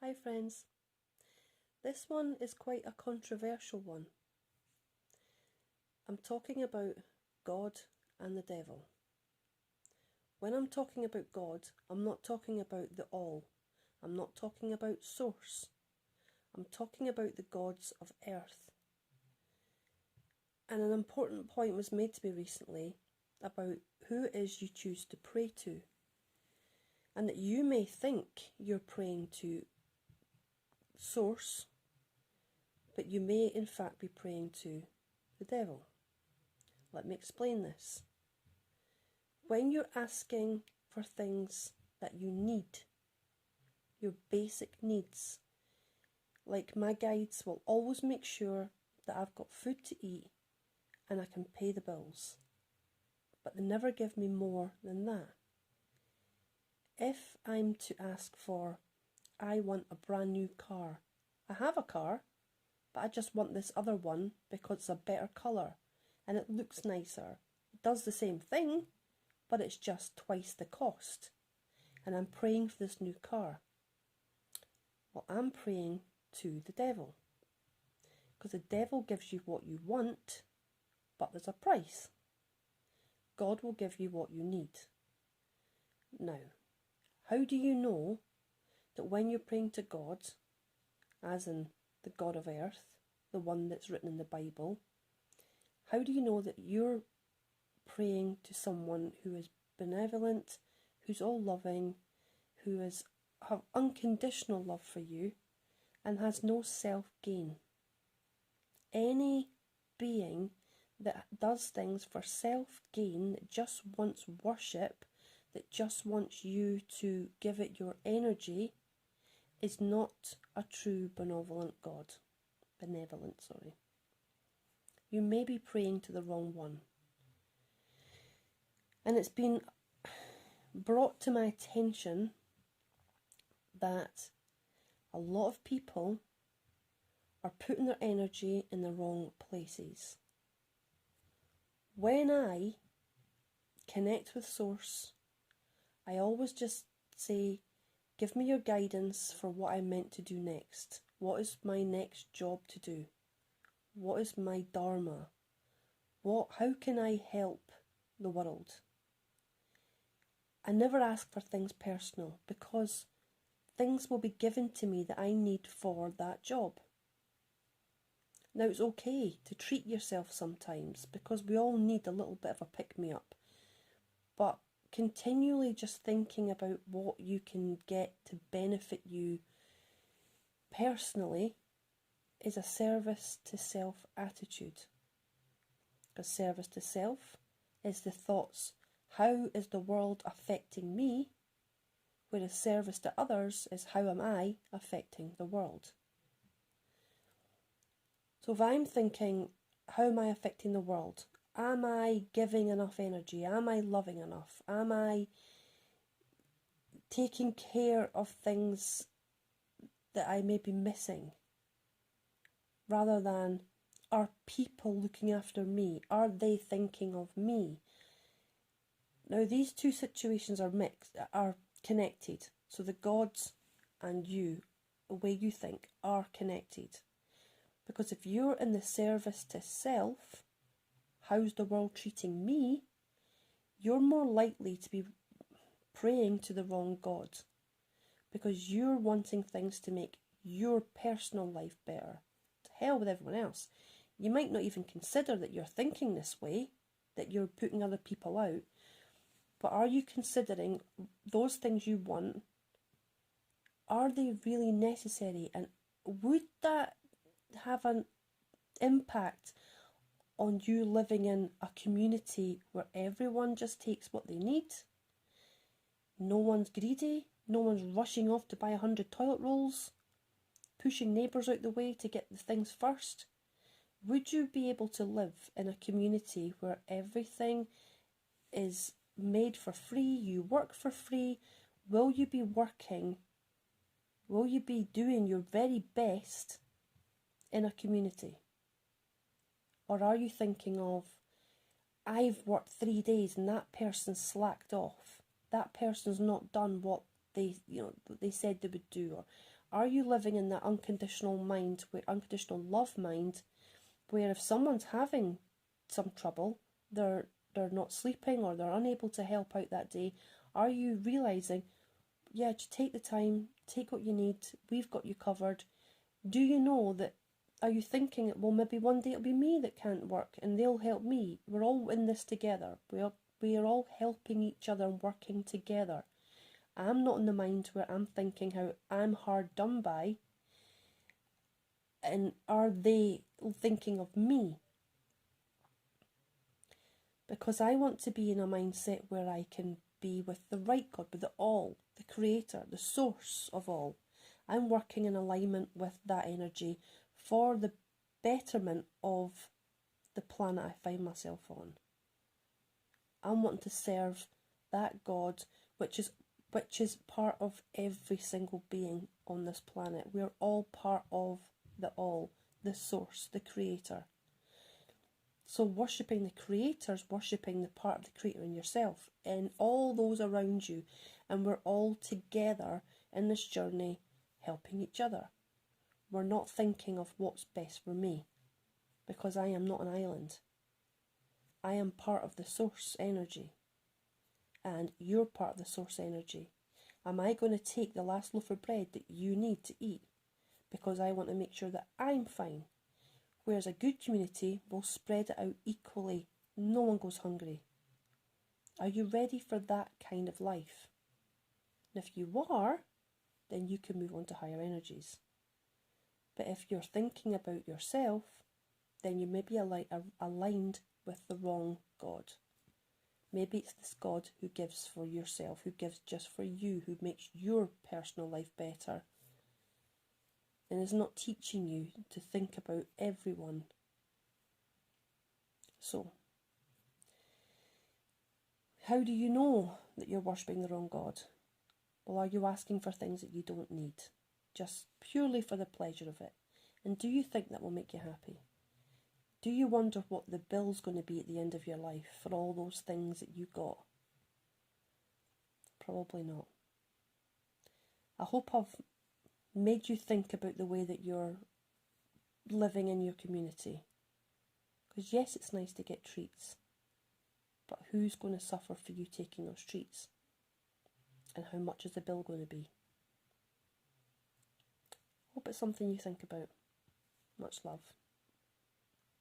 Hi friends, this one is quite a controversial one. I'm talking about God and the devil. When I'm talking about God, I'm not talking about the all. I'm not talking about source. I'm talking about the gods of earth. And an important point was made to me recently about who it is you choose to pray to. And that you may think you're praying to source, but you may in fact be praying to the devil. Let me explain this. When you're asking for things that you need, your basic needs, like my guides will always make sure that I've got food to eat and I can pay the bills, but they never give me more than that. If I'm to ask for, I want a brand new car, I have a car, but I just want this other one because it's a better colour and it looks nicer. It does the same thing, but it's just twice the cost. And I'm praying for this new car. Well, I'm praying to the devil. Because the devil gives you what you want, but there's a price. God will give you what you need. Now, how do you know that when you're praying to God, as in the God of earth, the one that's written in the Bible, how do you know that you're praying to someone who is benevolent, who's all loving, who have unconditional love for you and has no self-gain? Any being that does things for self-gain, that just wants worship, that just wants you to give it your energy, is not a true benevolent God. You may be praying to the wrong one. And it's been brought to my attention that a lot of people are putting their energy in the wrong places. When I connect with Source, I always just say, give me your guidance for what I'm meant to do next. What is my next job to do? What is my dharma? How can I help the world? I never ask for things personal because things will be given to me that I need for that job. Now, it's okay to treat yourself sometimes because we all need a little bit of a pick-me-up. But continually just thinking about what you can get to benefit you personally is a service to self attitude. Because service to self is the thoughts, how is the world affecting me? Whereas service to others is how am I affecting the world? So if I'm thinking, how am I affecting the world? Am I giving enough energy? Am I loving enough? Am I taking care of things that I may be missing? Rather than, are people looking after me? Are they thinking of me? Now these two situations are connected. So the gods and you, the way you think, are connected. Because if you're in the service to self, how's the world treating me? You're more likely to be praying to the wrong God. Because you're wanting things to make your personal life better. To hell with everyone else. You might not even consider that you're thinking this way, that you're putting other people out. But are you considering those things you want, are they really necessary? And would that have an impact on you living in a community where everyone just takes what they need? No one's greedy, no one's rushing off to buy 100 toilet rolls, pushing neighbours out the way to get the things first. Would you be able to live in a community where everything is made for free, you work for free? Will you be working, will you be doing your very best in a community? Or are you thinking of, I've worked 3 days and that person slacked off, that person's not done what they said they would do, or Are you living in that unconditional mind, where unconditional love mind, where if someone's having some trouble, they're not sleeping or they're unable to help out that day, are you realising, yeah, just take the time, take what you need, we've got you covered? Do you know that, are you thinking, well, maybe one day it'll be me that can't work and they'll help me? We're all in this together. We are all helping each other and working together. I'm not in the mind where I'm thinking how I'm hard done by, and are they thinking of me? Because I want to be in a mindset where I can be with the right God, with the all, the creator, the source of all. I'm working in alignment with that energy for the betterment of the planet I find myself on. I'm wanting to serve that God, which is part of every single being on this planet. We're all part of the all, the source, the creator. So worshipping the creator is worshipping the part of the creator in yourself and all those around you. And we're all together in this journey helping each other. We're not thinking of what's best for me, because I am not an island. I am part of the source energy, and you're part of the source energy. Am I going to take the last loaf of bread that you need to eat because I want to make sure that I'm fine? Whereas a good community will spread it out equally. No one goes hungry. Are you ready for that kind of life? And if you are, then you can move on to higher energies. But if you're thinking about yourself, then you may be aligned with the wrong God. Maybe it's this God who gives for yourself, who gives just for you, who makes your personal life better, and is not teaching you to think about everyone. So, how do you know that you're worshipping the wrong God? Well, are you asking for things that you don't need, just purely for the pleasure of it? And do you think that will make you happy? Do you wonder what the bill's going to be at the end of your life for all those things that you got? Probably not. I hope I've made you think about the way that you're living in your community. Because yes, it's nice to get treats, but who's going to suffer for you taking those treats? And how much is the bill going to be? Hope it's something you think about. Much love.